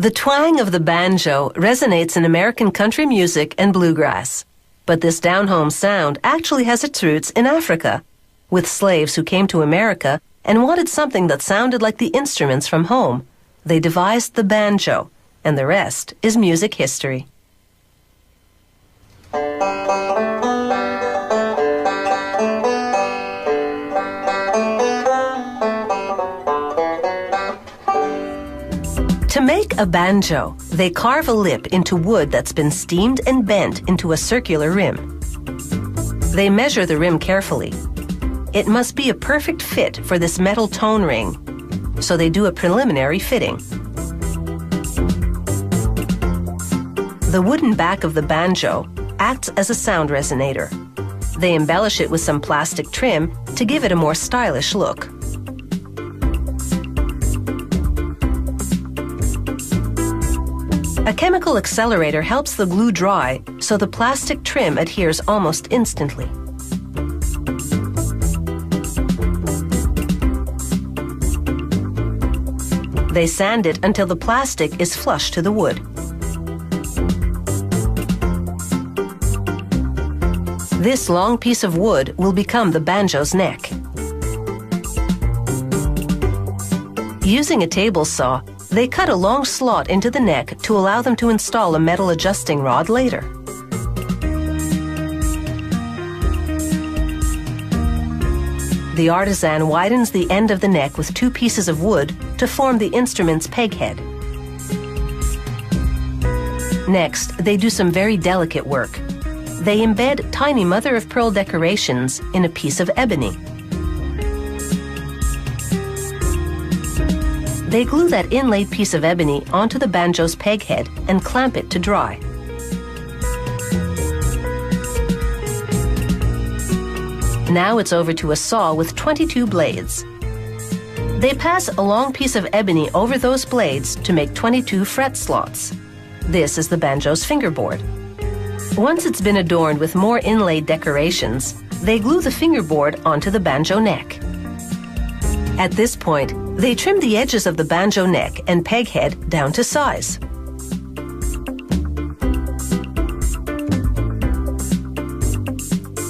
The twang of the banjo resonates in American country music and bluegrass. But this down-home sound actually has its roots in Africa, with slaves who came to America and wanted something that sounded like the instruments from home. They devised the banjo, and the rest is music history. To make a banjo, they carve a lip into wood that's been steamed and bent into a circular rim. They measure the rim carefully. It must be a perfect fit for this metal tone ring, so they do a preliminary fitting. The wooden back of the banjo acts as a sound resonator. They embellish it with some plastic trim to give it a more stylish look. A chemical accelerator helps the glue dry, so the plastic trim adheres almost instantly. They sand it until the plastic is flush to the wood. This long piece of wood will become the banjo's neck. Using a table saw, they cut a long slot into the neck to allow them to install a metal adjusting rod later. The artisan widens the end of the neck with 2 pieces of wood to form the instrument's peg head. Next, they do some very delicate work. They embed tiny mother-of-pearl decorations in a piece of ebony. They glue that inlaid piece of ebony onto the banjo's peg head and clamp it to dry. Now it's over to a saw with 22 blades. They pass a long piece of ebony over those blades to make 22 fret slots. This is the banjo's fingerboard. Once it's been adorned with more inlaid decorations, they glue the fingerboard onto the banjo neck. At this point, they trim the edges of the banjo neck and peg head down to size.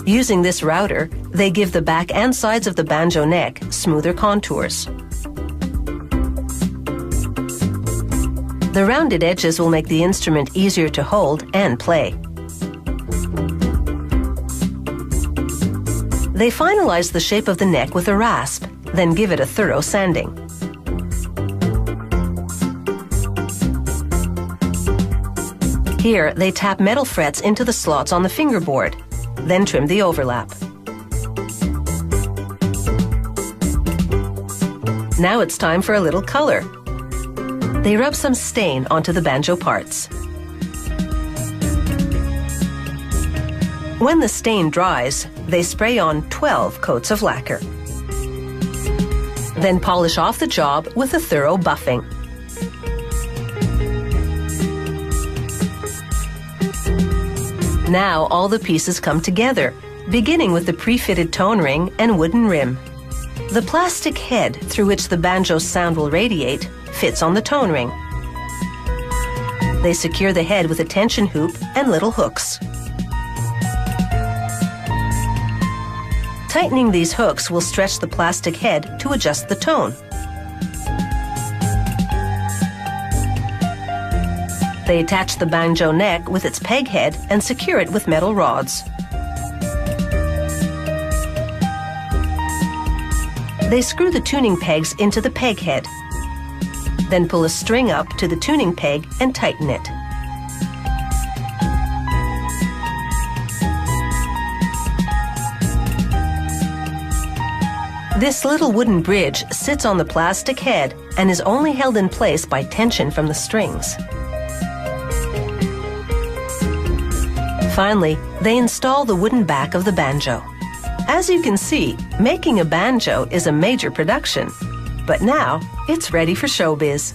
Using this router, they give the back and sides of the banjo neck smoother contours. The rounded edges will make the instrument easier to hold and play. They finalize the shape of the neck with a rasp, then give it a thorough sanding. Here, they tap metal frets into the slots on the fingerboard, then trim the overlap. Now it's time for a little color. They rub some stain onto the banjo parts. When the stain dries, they spray on 12 coats of lacquer. Then polish off the job with a thorough buffing. Now all the pieces come together, beginning with the pre-fitted tone ring and wooden rim. The plastic head through which the banjo's sound will radiate fits on the tone ring. They secure the head with a tension hoop and little hooks. Tightening these hooks will stretch the plastic head to adjust the tone. They attach the banjo neck with its peg head and secure it with metal rods. They screw the tuning pegs into the peg head, then pull a string up to the tuning peg and tighten it. This little wooden bridge sits on the plastic head and is only held in place by tension from the strings. Finally, they install the wooden back of the banjo. As you can see, making a banjo is a major production. But now, it's ready for showbiz.